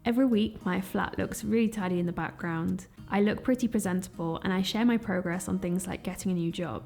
Every week, my flat looks really tidy in the background. I look pretty presentable, and I share my progress on things like getting a new job.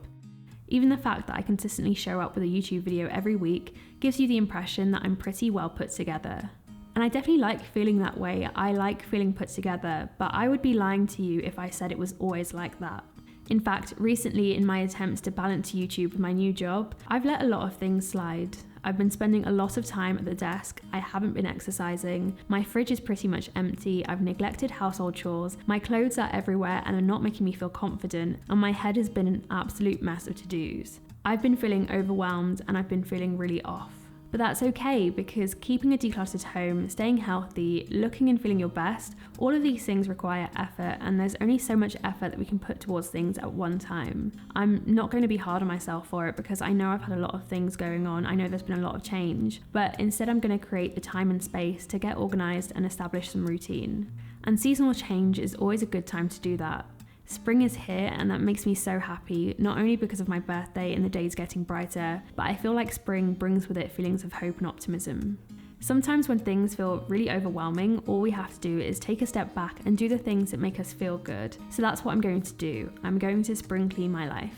Even the fact that I consistently show up with a YouTube video every week gives you the impression that I'm pretty well put together. And I definitely like feeling that way. I like feeling put together, but I would be lying to you if I said it was always like that. In fact, recently in my attempts to balance YouTube with my new job, I've let a lot of things slide. I've been spending a lot of time at the desk, I haven't been exercising, my fridge is pretty much empty, I've neglected household chores, my clothes are everywhere and are not making me feel confident, and my head has been an absolute mess of to-dos. I've been feeling overwhelmed and I've been feeling really off. But that's okay, because keeping a decluttered home, staying healthy, looking and feeling your best, all of these things require effort, and there's only so much effort that we can put towards things at one time. I'm not going to be hard on myself for it, because I know I've had a lot of things going on, I know there's been a lot of change, but instead I'm going to create the time and space to get organised and establish some routine. And seasonal change is always a good time to do that. Spring is here, and that makes me so happy, not only because of my birthday and the days getting brighter, but I feel like spring brings with it feelings of hope and optimism. Sometimes when things feel really overwhelming, all we have to do is take a step back and do the things that make us feel good. So that's what I'm going to do. I'm going to spring clean my life.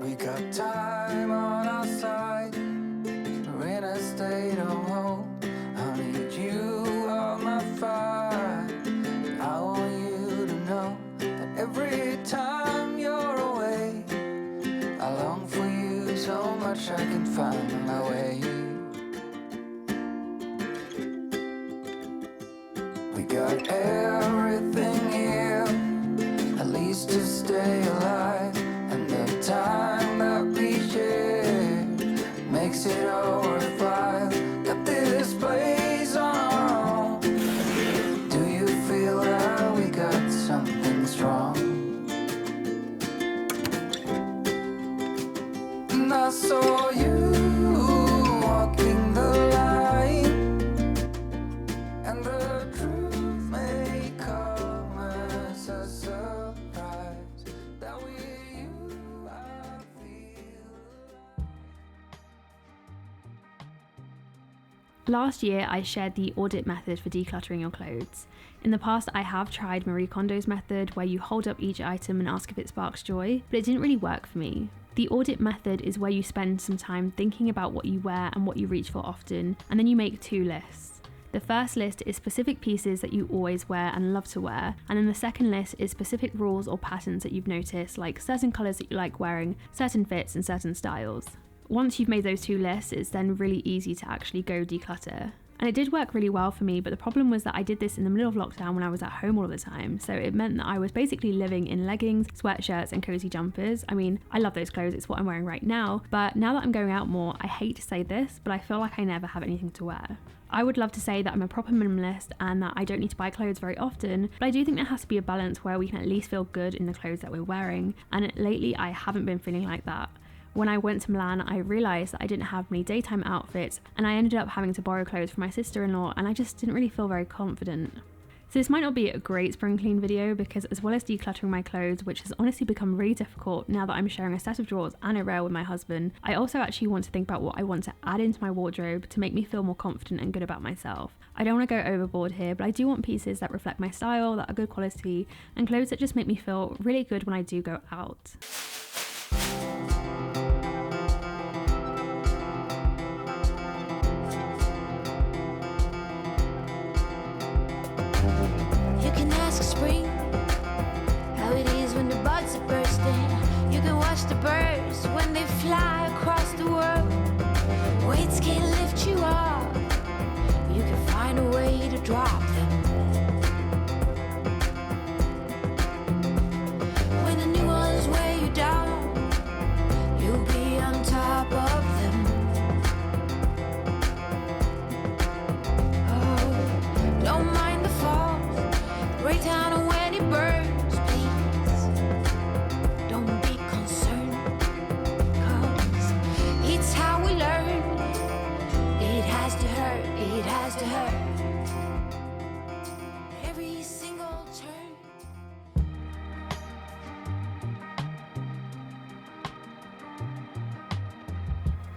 We got time on our side. We're in a state of hope. I need you on my fire. I want you to know that every time you're away, I long for you so much I can find my way. We got everything here, at least to stay alive. And the time that we share makes it all worthwhile. Got this place on our own. Do you feel that we got something strong? And I saw you walking the line, and the truth may come as a surprise that we. Last year, I shared the audit method for decluttering your clothes. In the past, I have tried Marie Kondo's method, where you hold up each item and ask if it sparks joy, but it didn't really work for me. The audit method is where you spend some time thinking about what you wear and what you reach for often, and then you make 2 lists. The first list is specific pieces that you always wear and love to wear, and then the second list is specific rules or patterns that you've noticed, like certain colours that you like wearing, certain fits and certain styles. Once you've made those 2 lists, it's then really easy to actually go declutter. And it did work really well for me, but the problem was that I did this in the middle of lockdown when I was at home all the time, so it meant that I was basically living in leggings, sweatshirts and cozy jumpers. I mean, I love those clothes, it's what I'm wearing right now, but now that I'm going out more, I hate to say this, but I feel like I never have anything to wear. I would love to say that I'm a proper minimalist and that I don't need to buy clothes very often, but I do think there has to be a balance where we can at least feel good in the clothes that we're wearing, and lately I haven't been feeling like that. When I went to Milan, I realised that I didn't have many daytime outfits, and I ended up having to borrow clothes from my sister-in-law, and I just didn't really feel very confident. So this might not be a great spring clean video, because as well as decluttering my clothes, which has honestly become really difficult now that I'm sharing a set of drawers and a rail with my husband, I also actually want to think about what I want to add into my wardrobe to make me feel more confident and good about myself. I don't want to go overboard here, but I do want pieces that reflect my style, that are good quality, and clothes that just make me feel really good when I do go out. Spring, how it is when the buds are bursting. You can watch the birds when they fly across the world. Weights can't lift you up, you can find a way to drop them. When the new ones weigh you down, you'll be on top of them. Oh, don't mind the fall. Break down when it burns, please. Don't be concerned, 'cause it's how we learn. It has to hurt, it has to hurt.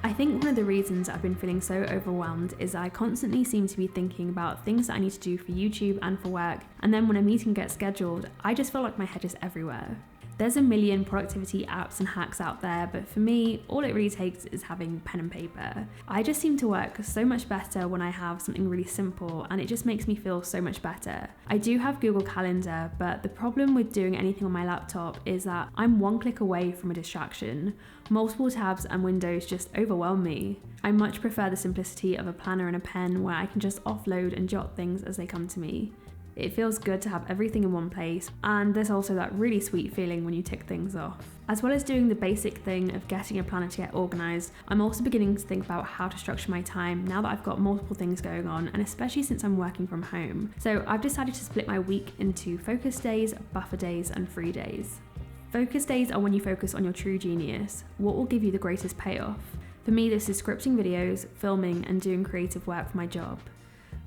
I think one of the reasons I've been feeling so overwhelmed is I constantly seem to be thinking about things that I need to do for YouTube and for work, and then when a meeting gets scheduled, I just feel like my head is everywhere. There's a million productivity apps and hacks out there, but for me, all it really takes is having pen and paper. I just seem to work so much better when I have something really simple, and it just makes me feel so much better. I do have Google Calendar, but the problem with doing anything on my laptop is that I'm one click away from a distraction. Multiple tabs and windows just overwhelm me. I much prefer the simplicity of a planner and a pen where I can just offload and jot things as they come to me. It feels good to have everything in one place, and there's also that really sweet feeling when you tick things off. As well as doing the basic thing of getting a planner to get organised, I'm also beginning to think about how to structure my time now that I've got multiple things going on, and especially since I'm working from home. So I've decided to split my week into focus days, buffer days, and free days. Focus days are when you focus on your true genius, what will give you the greatest payoff. For me, this is scripting videos, filming, and doing creative work for my job.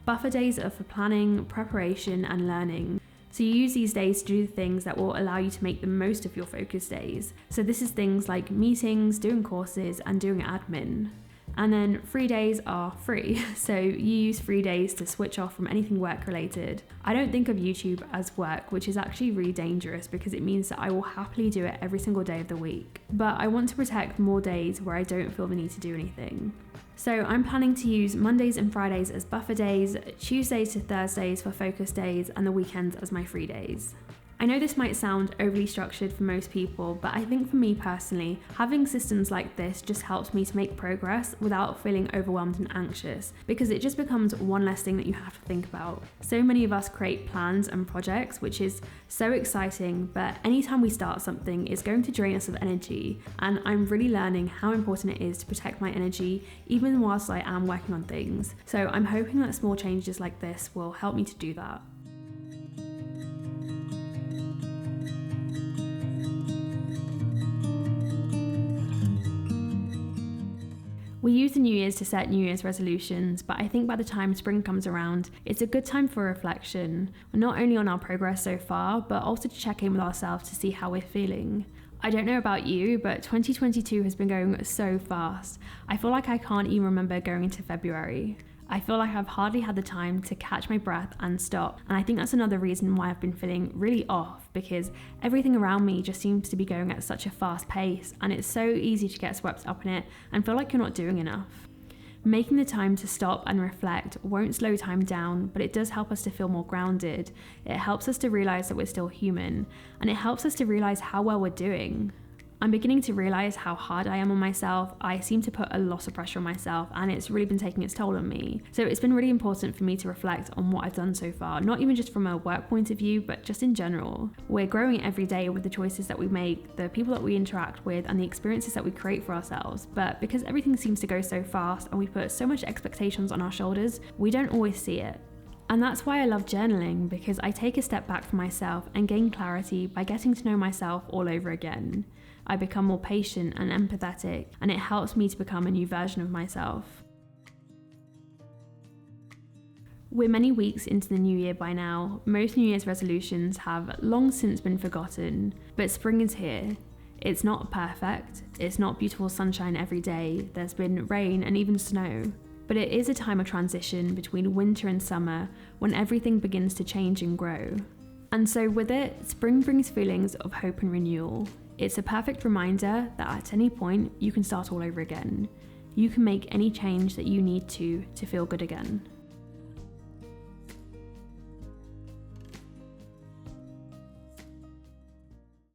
Buffer days are for planning, preparation, and learning. So you use these days to do the things that will allow you to make the most of your focus days. So this is things like meetings, doing courses, and doing admin. And then free days are free. So you use free days to switch off from anything work related. I don't think of YouTube as work, which is actually really dangerous because it means that I will happily do it every single day of the week. But I want to protect more days where I don't feel the need to do anything. So I'm planning to use Mondays and Fridays as buffer days, Tuesdays to Thursdays for focus days, and the weekends as my free days. I know this might sound overly structured for most people, but I think for me personally, having systems like this just helps me to make progress without feeling overwhelmed and anxious, because it just becomes one less thing that you have to think about. So many of us create plans and projects, which is so exciting, but anytime we start something, it's going to drain us of energy, and I'm really learning how important it is to protect my energy, even whilst I am working on things. So I'm hoping that small changes like this will help me to do that. We use the New Year's to set New Year's resolutions, but I think by the time spring comes around, it's a good time for reflection, not only on our progress so far, but also to check in with ourselves to see how we're feeling. I don't know about you, but 2022 has been going so fast. I feel like I can't even remember going into February. I feel like I've hardly had the time to catch my breath and stop, and I think that's another reason why I've been feeling really off, because everything around me just seems to be going at such a fast pace, and it's so easy to get swept up in it and feel like you're not doing enough. Making the time to stop and reflect won't slow time down, but it does help us to feel more grounded. It helps us to realise that we're still human, and it helps us to realise how well we're doing. I'm beginning to realise how hard I am on myself. I seem to put a lot of pressure on myself, and it's really been taking its toll on me. So it's been really important for me to reflect on what I've done so far, not even just from a work point of view, but just in general. We're growing every day with the choices that we make, the people that we interact with, and the experiences that we create for ourselves. But because everything seems to go so fast and we put so much expectations on our shoulders, we don't always see it. And that's why I love journaling, because I take a step back from myself and gain clarity by getting to know myself all over again. I become more patient and empathetic, and it helps me to become a new version of myself. We're many weeks into the new year by now. Most New Year's resolutions have long since been forgotten, but spring is here. It's not perfect, it's not beautiful sunshine every day, there's been rain and even snow. But it is a time of transition between winter and summer when everything begins to change and grow. And so with it, spring brings feelings of hope and renewal. It's a perfect reminder that at any point you can start all over again. You can make any change that you need to feel good again.